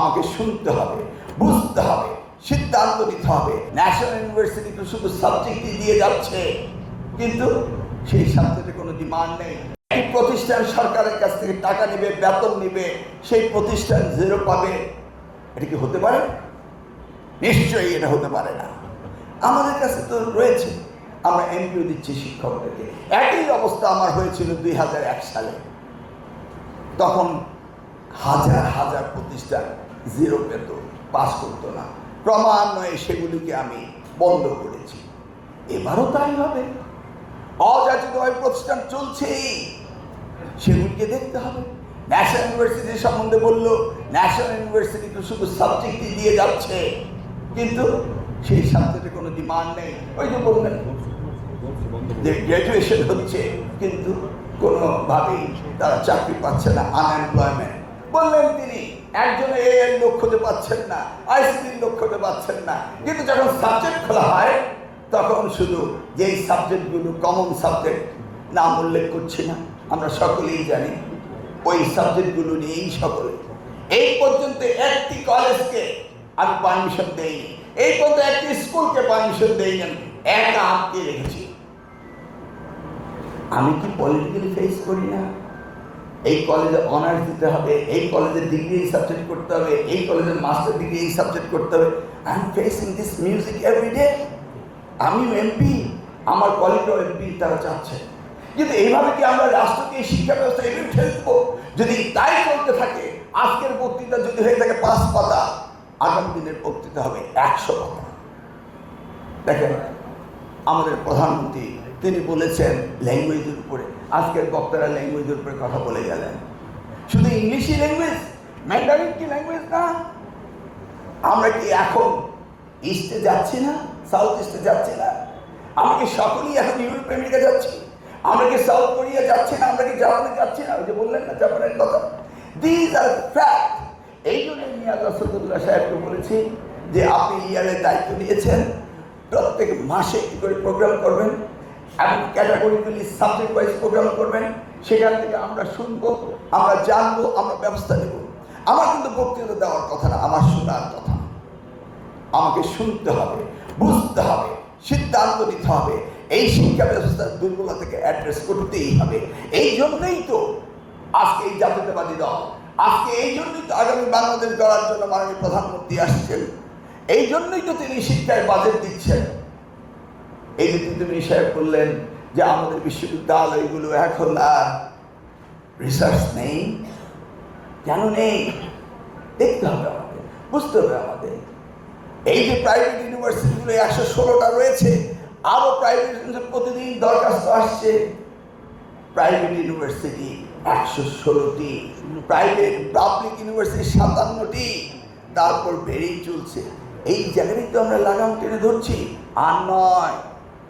আমাকে শুনতে হবে, বুঝতে হবে, সিদ্ধান্ত নিতে হবে। ন্যাশনাল ইউনিভার্সিটি তো শুধু সাবজেক্টই দিয়ে যাচ্ছে, কিন্তু সেই সাবজেক্টে কোনো ডিমান্ড নেই। এই প্রতিষ্ঠান সরকারের কাছ থেকে টাকা নেবে, বেতন নেবে, সেই প্রতিষ্ঠান জিরো পাবে। এটা কি হতে পারে? নিশ্চয়ই এটা হতে পারে না। আমাদের কাছে তো রয়েছে, আমরা এমপিও দিচ্ছি শিক্ষকদেরকে। একই অবস্থা আমার হয়েছিল 2001 সালে। তখন হাজার হাজার প্রতিষ্ঠান জিরো পেত, পাস করতো না। ক্রমান্বয়ে সেগুলিকে আমি বন্ধ করেছি। এবারও তাই হবে। অযাচিতভাবে প্রতিষ্ঠান চলছেই, সেগুলিকে দেখতে হবে। ন্যাশনাল ইউনিভার্সিটি সম্বন্ধে বললো, ন্যাশনাল ইউনিভার্সিটি তো শুধু সাবজেক্টই দিয়ে যাচ্ছে, কিন্তু সেই সাবজেক্টে কোনো ডিমান্ড নেই। ওই যে বললেন যে গ্র্যাজুয়েশন হচ্ছে, কিন্তু কোনোভাবেই তারা চাকরি পাচ্ছে না, আনএমপ্লয়মেন্ট। বললেন তিনি একজনে এর লোক খুঁজে পাচ্ছেন না, আইসিটির লোক খুঁজে পাচ্ছেন না, কিন্তু যখন সাবজেক্ট খোলা হয় তখন শুধু যেই সাবজেক্টগুলো কমন সাবজেক্ট, নাম উল্লেখ করছি না, আমরা সকলেই জানি, ওই সাবজেক্টগুলো নিয়েই সকলে। এই পর্যন্ত একটি কলেজকে আমি পারমিশন দেইনি, এই পর্যন্ত একটি স্কুলকে পারমিশন দেইনি, একা আটকে রেখেছি। আমি কি পলিটিক্যালি ফেস করি না? এই কলেজে অনার্স দিতে হবে, এই কলেজের ডিগ্রি এই সাবজেক্ট করতে হবে, এই কলেজের মাস্টার ডিগ্রি এই সাবজেক্ট করতে হবে। I am facing this music everyday. আমি এমপি, আমার কলেজও এমপি, তারা চাচ্ছে। কিন্তু এইভাবে কি আমরা রাষ্ট্রকে শিক্ষা ব্যবস্থা এভাবে ঠেলে দেবো? যদি তাই চলতে থাকে, আজকের বক্তৃতা যদি হয়ে থাকে 5 পাতা, আগামী দিনের বক্তৃতা হবে 100 পাতা। দেখেন, আমাদের প্রধানমন্ত্রী তিনি বলেছেন ল্যাঙ্গুয়েজের উপরে, আজকের বক্তারা ল্যাঙ্গুয়েজের উপরে কথা বলে গেলেন। শুধু ইংলিশই ল্যাঙ্গুয়েজ, ম্যান্ডারিন কি ল্যাঙ্গুয়েজ না? আমরা কি এখন ইস্টে যাচ্ছি না, সাউথ ইস্টে যাচ্ছি না? আমরা কি সকলেই এখন ইউরোপ আমেরিকা যাচ্ছি? আমরা কি সাউথ কোরিয়া যাচ্ছি না? আমরা কি জাপানে যাচ্ছি না? ওই যে বললেন না জাপানের কথা। This are fact. এই জন্য মিয়াজ আসাদুল্লাহ সাহেবকে বলেছি যে আপনি ইয়ারের দায়িত্ব নিয়েছেন, প্রত্যেক মাসে কি করে প্রোগ্রাম করবেন এবং ক্যাটাগরিগুলি সাবজেক্ট ওয়াইজ প্রোগ্রাম করবেন। সেখান থেকে আমরা শুনবো, আমরা জানবো, আমরা ব্যবস্থা নেব। আমার কিন্তু বক্তৃতা দেওয়ার কথা না, আমার শোনার কথা। আমাকে শুনতে হবে, বুঝতে হবে, সিদ্ধান্ত নিতে হবে। এই শিক্ষা ব্যবস্থার দুর্বলতাকে অ্যাড্রেস করতেই হবে। এই জন্যই তো আজকে এই জাতীয়তাবাদী দল, আজকে এই জন্যই তো আগামী বাংলাদেশ গড়ার জন্য মাননীয় প্রধানমন্ত্রী আসছেন। এই জন্যই তো তিনি শিক্ষায় বাজেট দিচ্ছেন। এই যে তিনি সাহেব বললেন যে আমাদের বিশ্ববিদ্যালয়গুলো এখন আর রিসার্চ নেই। কেন নেই? দেখতে হবে আমাদের, বুঝতে হবে আমাদের। এই যে প্রাইভেট ইউনিভার্সিটিগুলো 116টা রয়েছে, আরো প্রাইভেট প্রতিদিন দরখাস্ত আসছে। প্রাইভেট ইউনিভার্সিটি 116টি, প্রাইভেট পাবলিক ইউনিভার্সিটি 57টি, তারপর বেড়েই চলছে। এই জায়গাটাই তো আমরা লাগাম টেনে ধরছি। আর নয়,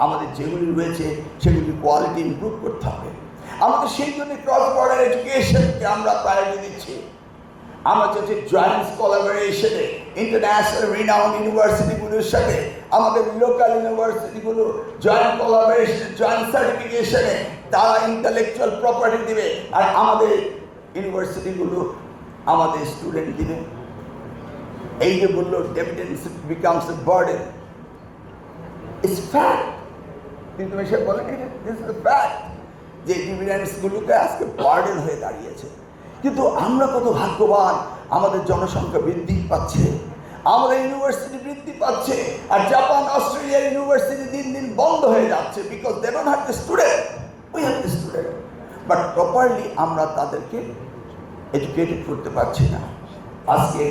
আমাদের যেগুলি রয়েছে সেগুলি কোয়ালিটি ইমপ্রুভ করতে হবে। আমাদের সেই জন্য ক্রস বর্ডার এডুকেশনকে আমরা প্রায়োরিটি দিচ্ছি। আমরা চাচ্ছি জয়েন্ট কোলাবোরেশনে ইন্টারন্যাশনাল রিনাউন্ড ইউনিভার্সিটিগুলোর সাথে আমাদের লোকাল ইউনিভার্সিটিগুলো জয়েন্ট কোলাবোরেশনে, জয়েন্ট সার্টিফিকেশনে তারা ইন্টালেকচুয়াল প্রপার্টি দিবে, আর আমাদের ইউনিভার্সিটিগুলো আমাদের স্টুডেন্ট দিবে। এই যে বললো dividends becomes a burden, it's fact. কিন্তু সে বলেন দিস ইজ ফ্যাক্ট যে ডিভিডেন্সগুলোকে আজকে বার্ডেন হয়ে দাঁড়িয়েছে। কিন্তু আমরা কত ভাগ্যবান, আমাদের জনসংখ্যা বৃদ্ধি পাচ্ছে, আমাদের ইউনিভার্সিটি বৃদ্ধি পাচ্ছে, আর জাপান, অস্ট্রেলিয়ার ইউনিভার্সিটি দিন দিন বন্ধ হয়ে যাচ্ছে। Because they don't have the student, we have the student, but properly আমরা তাদেরকে এডুকেটেড করতে পারছি না। আজকে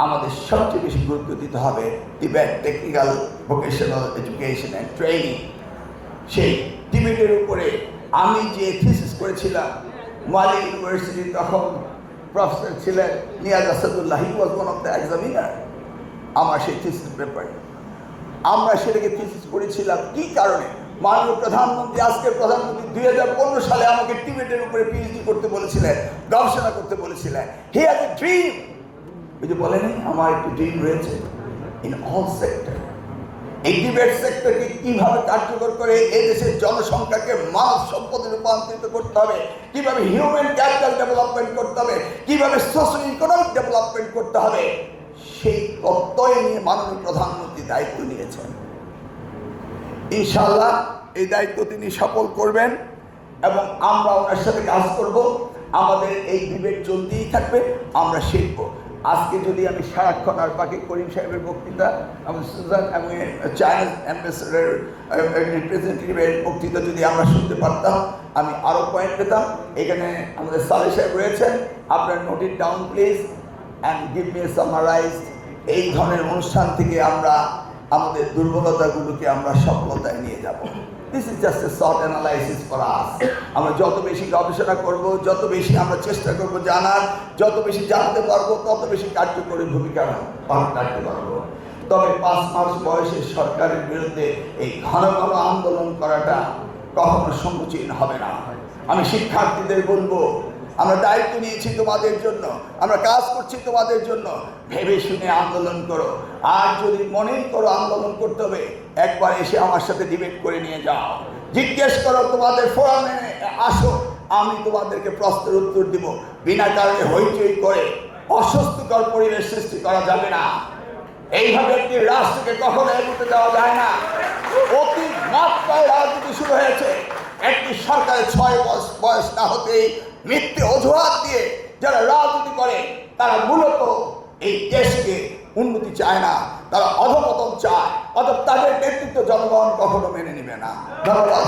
আমাদের সবচেয়ে বেশি গুরুত্ব দিতে হবে Tibet technical vocational education and training. সেই টিবেটের উপরে আমি যে থিসিস করেছিলাম, মালি ইউনিভার্সিটি তখন প্রফেসর ছিলেন Miaz Asadullah, he was one of the examiner. আমার সেই থিসিস পেপারে আমরা সেটাকে থিসিস করেছিলাম। কি কারণে? মাননীয় প্রধানমন্ত্রী, আজকের প্রধানমন্ত্রী 2015 সালে আমাকে টিবেটের উপরে পিএইচডি করতে বলেছিলেন, গবেষণা করতে বলেছিলেন। He has a dream. ওই যে বলেন, আমার একটি ড্রিম রয়েছে ইন অল সেক্টর। এই ডিবেট সেক্টরকে কিভাবে কার্যকর করে এই দেশের জনসংখ্যাকে মানব সম্পদে রূপান্তরিত করতে হবে, কিভাবে হিউম্যান ক্যাপিটাল ডেভেলপমেন্ট করতে হবে, কিভাবে সোশ্যাল ইকোনমিক ডেভেলপমেন্ট করতে হবে, সেই তত্ত্বই নিয়ে মাননীয় প্রধানমন্ত্রী দায়িত্ব নিয়েছেন। ইনশাআল্লাহ এই দায়িত্ব তিনি সফল করবেন এবং আমরা ওনার সাথে কাজ করব। আমাদের এই ডিবেট চলতেই থাকবে, আমরা শিখব। আজকে যদি আমি সারাক্ষণ আর বাকি করিম সাহেবের বক্তৃতা, আমাদের সুজান এবং চায়না অ্যাম্বাসেডার রিপ্রেজেন্টেটিভের বক্তৃতা যদি আমরা শুনতে পারতাম, আমি আরও পয়েন্ট পেতাম। এখানে আমাদের সালেহ সাহেব রয়েছেন, আপনার note it down please and give me summarise. এই ধরনের অনুষ্ঠান থেকে আমরা আমাদের দুর্বলতাগুলোকে আমরা সফলতায় নিয়ে যাব। This is just a short analysis for us. আমরা যত বেশি গবেষণা করব, যত বেশি আমরা চেষ্টা করব জানার, যত বেশি জানতে পারবো, তত বেশি কার্যকরী ভূমিকা পালন করতে পারবো। তবে 5 মাস বয়সের সরকারের বিরুদ্ধে এই ঘন ঘন আন্দোলন করাটা কখনো সম্মুখীন হবে না। আমি শিক্ষার্থীদের বলবো, আমরা দায়িত্ব নিয়েছি তোমাদের জন্য, আমরা কাজ করছি তোমাদের জন্য, ভেবে শুনে আন্দোলন করো। আর যদি মনেই করো আন্দোলন করতে হবে, একবার এসে আমার সাথে ডিবেট করে নিয়ে যাও, জিজ্ঞেস করো, তোমাদের ফোরামে আসো, আমি তোমাদেরকে প্রশ্নের উত্তর দিব। বিনা কারণে হইচই করে অস্বস্তিকর পরিবেশ সৃষ্টি করা যাবে না। এইভাবে একটি রাষ্ট্রকে কখনো এগোতে দেওয়া যায় না। অতি মাত্রায় রাজনীতি শুরু হয়েছে। একটি সরকারের 6 বয়স না হতেই মিথ্যে অজুহাত দিয়ে যারা রাজনীতি করে, তারা মূলত এই দেশকে উন্নতি চায় না, তারা অধঃপতন চায়। অর্থাৎ তাদের নেতৃত্ব জনগণ কখনো মেনে নেবে না। ধন্যবাদ।